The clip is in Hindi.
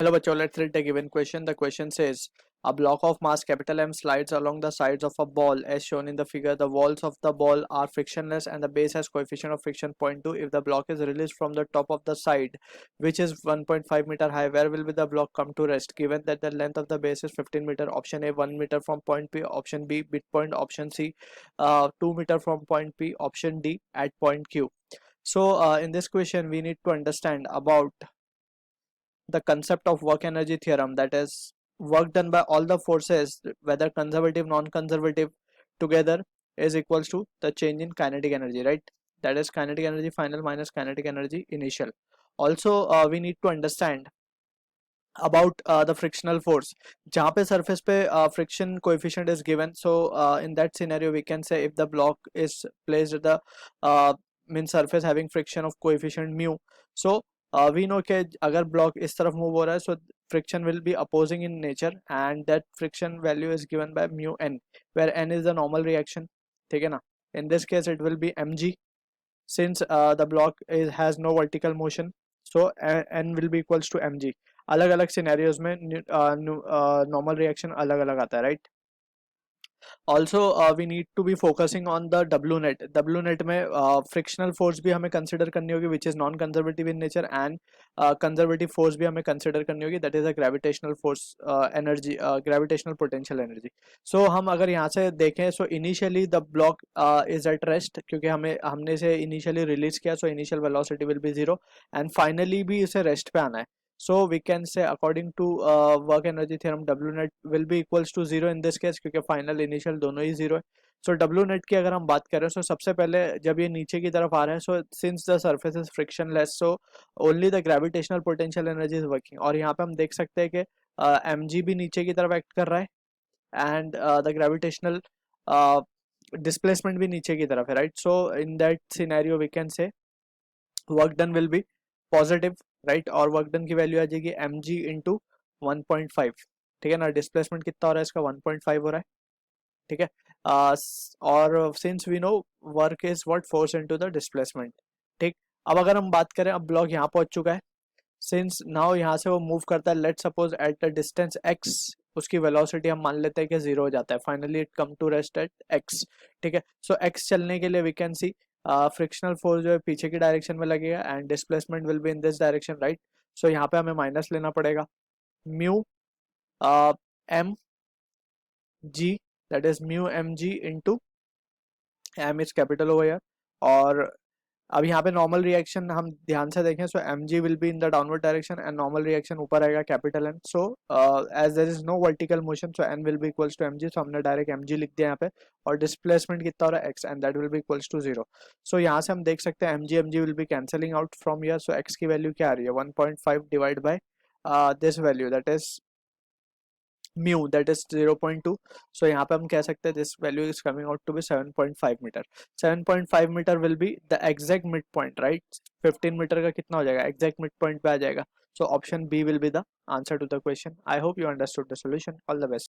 Hello, bachcho. Let's read the given question. The question says, a block of mass capital M slides along the sides of a ball as shown in the figure. The walls of the ball are frictionless and the base has coefficient of friction 0.2. If the block is released from the top of the side, which is 1.5 meter high, where will be the block come to rest? Given that the length of the base is 15 meter. Option A, 1 meter from point P. Option B, midpoint. Option C, 2 meter from point P. Option D, at point Q. So in this question, we need to understand about the concept of work energy theorem, that is work done by all the forces whether conservative non-conservative together is equals to the change in kinetic energy, right? That is kinetic energy final minus kinetic energy initial. Also we need to understand about the frictional force जहाँ पे surface पे friction coefficient is given. So in that scenario we can say if the block is placed at the mean surface having friction of coefficient mu, so we know कि अगर block इस तरफ move हो रहा है, so friction will be opposing in nature and that friction value is given by mu n, where n is the normal reaction. ठीक है ना? In this case it will be mg, since the block has no vertical motion, so n will be equals to mg. अलग अलग सिनेरियोज में नॉर्मल रिएक्शन अलग अलग आता है, right? Also we need to be focusing on the W net में फ्रिक्शनल फोर्स भी हमें कंसिडर करनी होगी which is non conservative in nature, and conservative force भी हमें कंसिडर करनी होगी, that is a gravitational force energy, gravitational potential energy. So हम अगर यहाँ से देखें, so initially the block is at rest, क्योंकि हमने इसे इनिशियली रिलीज किया, so initial velocity will B zero and finally भी इसे रेस्ट पे आना है. So we can say according to work energy theorem W net will be equals to zero in this case, क्योंकि final initial दोनों ही zero है. So W net की अगर हम बात करें, so सबसे पहले जब ये नीचे की तरफ आ रहा है, so since the surface is frictionless, so only the gravitational potential energy is working. और यहाँ पे हम देख सकते हैं कि mg भी नीचे की तरफ एक्ट कर रहा है and the gravitational displacement भी नीचे की तरफ है, right? So in that scenario we can say work done will be positive, right? और वर्क डन की वैल्यू आ जाएगी एम जी इंटू 1.5. ठीक है ना? डिस्प्लेसमेंट कितना हो रहा है इसका? 1.5 हो रहा है. ठीक है. और since we know work is what force into the displacement. ठीक. अब अगर हम बात करें, अब ब्लॉक यहाँ पहुंच चुका है, सिंस नाउ यहाँ से वो मूव करता है, let suppose at the distance x, उसकी वेलोसिटी हम मान लेते हैं कि जीरो हो जाता है, finally it come to rest at x. ठीक है. सो x चलने के लिए we can see frictional force जो है पीछे की डायरेक्शन में लगेगा and displacement will be in this direction, right? So यहाँ पे हमें माइनस लेना पड़ेगा mu m g, that is mu m ji into M is capital over here. और अब यहाँ पे नॉर्मल रिएक्शन हम ध्यान से देखें, so m g will be in the downward direction and normal reaction ऊपर आएगा capital N. So as there is no vertical motion, so N will be equals to m g. So हमने डायरेक्ट एम जी लिख दिया यहाँ पे, और डिस्प्लेसमेंट कितना हो रहा है x, and that will be equals to zero. So यहाँ से हम देख सकते हैं m g will be cancelling out from here. So x की वैल्यू क्या आ रही है? 1.5 divide by this value, that is mu, that is 0.2. So यहाँ पे हम कह सकते हैं this value is coming out to be 7.5 meter. 7.5 meter will be the exact mid point, right? 15 metre का कितना हो जाएगा? एग्जैक्ट मिड पॉइंट पे आ जाएगा. So option B will be the answer to the question. I hope you understood the solution. All the best.